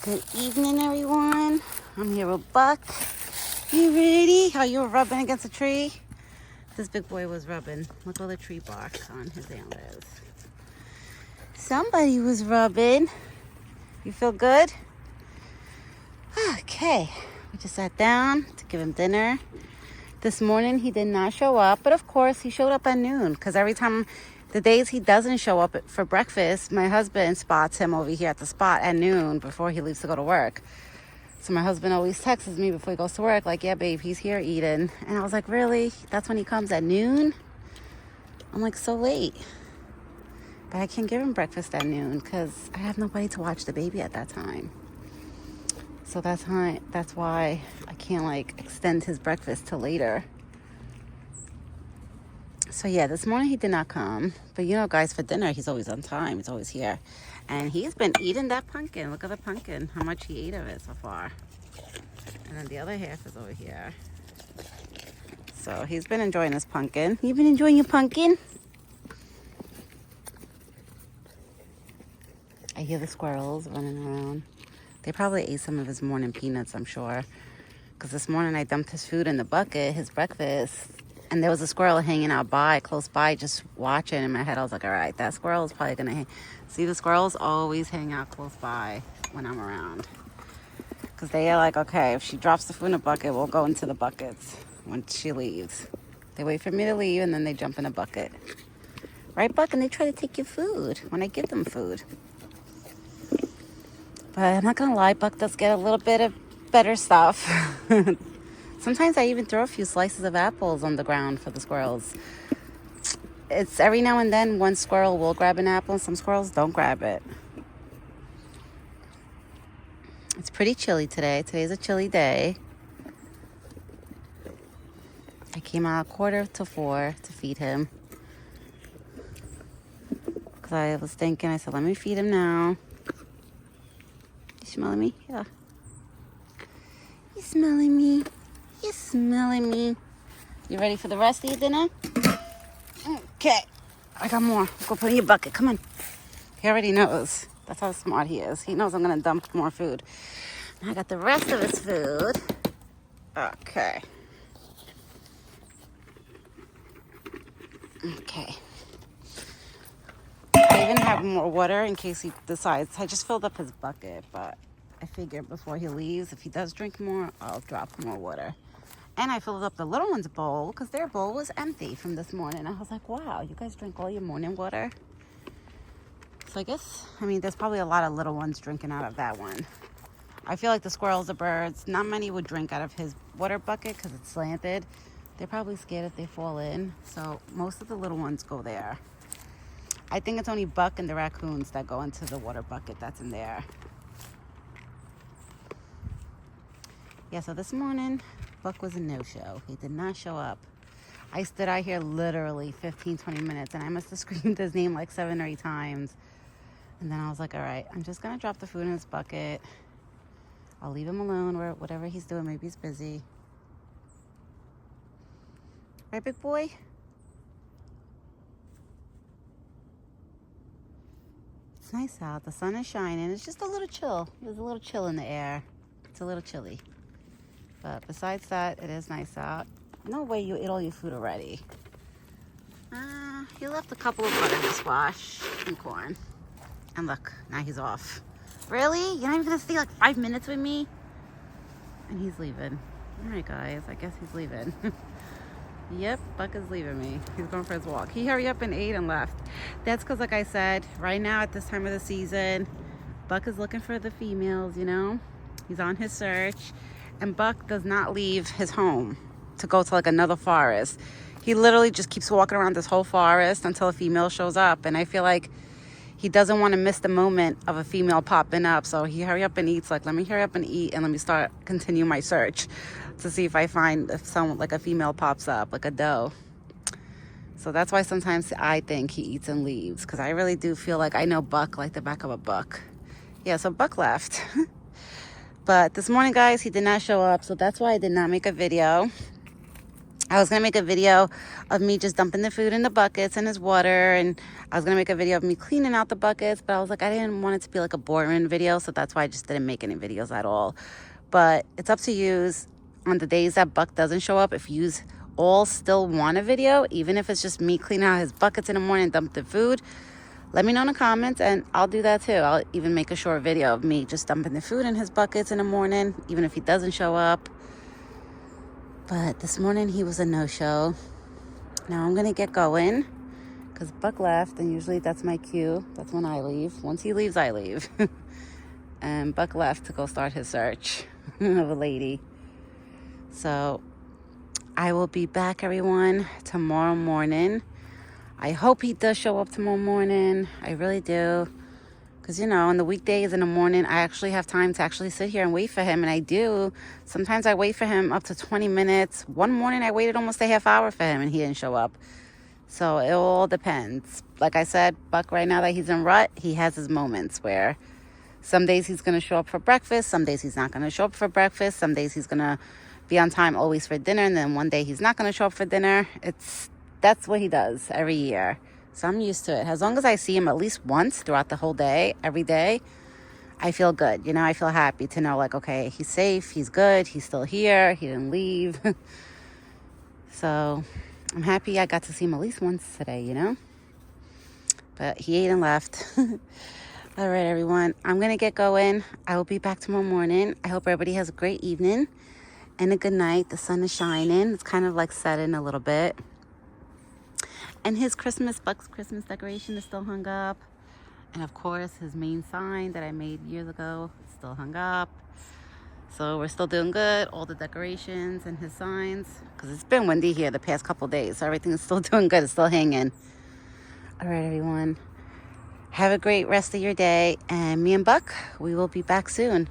Good evening, everyone. I'm here with Buck. You ready? How you were rubbing against a tree? This big boy was rubbing. Look all the tree bark on his antlers. Somebody was rubbing. You feel good? Okay. We just sat down to give him dinner. This morning he did not show up, but of course he showed up at noon because every time, the days he doesn't show up for breakfast, my husband spots him over here at the spot at noon before he leaves to go to work. So my husband always texts me before he goes to work, like, yeah, babe, he's here eating. And I was like, really? That's when he comes at noon? I'm like, so late. But I can't give him breakfast at noon because I have nobody to watch the baby at that time. So that's why I can't, like, extend his breakfast till later. So yeah, this morning he did not come. But you know, guys, for dinner, he's always on time. He's always here. And he's been eating that pumpkin. Look at the pumpkin, how much he ate of it so far. And then the other half is over here. So he's been enjoying this pumpkin. You been enjoying your pumpkin? I hear the squirrels running around. They probably ate some of his morning peanuts, I'm sure. Because this morning I dumped his food in the bucket, his breakfast. And there was a squirrel hanging out close by, just watching. In my head, I was like, all right, that squirrel is probably going to hang. See, the squirrels always hang out close by when I'm around. Because they are like, okay, if she drops the food in the bucket, we'll go into the buckets when she leaves. They wait for me to leave, and then they jump in a bucket. Right, Buck? And they try to take your food when I give them food. But I'm not going to lie, Buck does get a little bit of better stuff. Sometimes I even throw a few slices of apples on the ground for the squirrels. It's every now and then one squirrel will grab an apple and some squirrels don't grab it. It's pretty chilly today. Today's a chilly day. I came out 3:45 to feed him. Because I was thinking, I said, let me feed him now. You smelling me? Yeah. You smelling me? You smelling me? You ready for the rest of your dinner? Okay. I got more. Go put in your bucket. Come on. He already knows. That's how smart he is. He knows I'm going to dump more food. Now I got the rest of his food. Okay. Okay. I even have more water in case he decides. I just filled up his bucket, but I figured before he leaves, if he does drink more, I'll drop more water. And I filled up the little one's bowl because their bowl was empty from this morning. I was like, wow, you guys drink all your morning water? So I guess, there's probably a lot of little ones drinking out of that one. I feel like the squirrels, the birds, not many would drink out of his water bucket because it's slanted. They're probably scared if they fall in. So most of the little ones go there. I think it's only Buck and the raccoons that go into the water bucket that's in there. Yeah, so this morning, Buck was a no-show. He did not show up. I stood out here literally 15, 20 minutes, and I must have screamed his name like 7 or 8 times. And then I was like, all right, I'm just going to drop the food in his bucket. I'll leave him alone or whatever he's doing. Maybe he's busy. Right, big boy? It's nice out. The sun is shining. It's just a little chill. There's a little chill in the air. It's a little chilly. But besides that, it is nice out. No way you ate all your food already. He left a couple of butternut squash and corn. And look, now he's off. Really? You're not even going to stay like 5 minutes with me? And he's leaving. All right, guys. I guess he's leaving. Yep, Buck is leaving me. He's going for his walk. He hurried up and ate and left. That's because, like I said, right now at this time of the season, Buck is looking for the females, you know? He's on his search. And Buck does not leave his home to go to like another forest. He literally just keeps walking around this whole forest until a female shows up. And I feel like he doesn't want to miss the moment of a female popping up. So he hurry up and eats like, let me hurry up and eat and let me continue my search to see if I find if someone like a female pops up, like a doe. So that's why sometimes I think he eats and leaves, because I really do feel like I know Buck like the back of a book. Yeah, so Buck left. But this morning, guys, he did not show up, so that's why I did not make a video. I was going to make a video of me just dumping the food in the buckets and his water. And I was going to make a video of me cleaning out the buckets. But I was like, I didn't want it to be like a boring video. So that's why I just didn't make any videos at all. But it's up to you. On the days that Buck doesn't show up, if you all still want a video, even if it's just me cleaning out his buckets in the morning and dump the food, let me know in the comments and I'll do that too. I'll even make a short video of me just dumping the food in his buckets in the morning, even if he doesn't show up. But this morning he was a no-show. Now I'm going to get going because Buck left, and usually that's my cue. That's when I leave. Once he leaves, I leave. And Buck left to go start his search of a lady. So I will be back, everyone, tomorrow morning. I hope he does show up tomorrow morning. I really do. Because, you know, on the weekdays in the morning, I actually have time to actually sit here and wait for him. And I do. Sometimes I wait for him up to 20 minutes. One morning I waited almost a half hour for him and he didn't show up. So it all depends. Like I said, Buck, right now that he's in rut, he has his moments where some days he's going to show up for breakfast. Some days he's not going to show up for breakfast. Some days he's going to be on time always for dinner. And then one day he's not going to show up for dinner. That's what he does every year. So I'm used to it. As long as I see him at least once throughout the whole day, every day, I feel good. You know, I feel happy to know, like, okay, he's safe, he's good, he's still here, he didn't leave. So I'm happy I got to see him at least once today, you know. But he ate and left. All right, everyone. I'm going to get going. I will be back tomorrow morning. I hope everybody has a great evening and a good night. The sun is shining. It's kind of like setting a little bit. And Buck's Christmas decoration is still hung up. And of course, his main sign that I made years ago is still hung up. So we're still doing good. All the decorations and his signs. Because it's been windy here the past couple days. So everything is still doing good. It's still hanging. All right, everyone. Have a great rest of your day. And me and Buck, we will be back soon.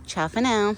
Ciao for now.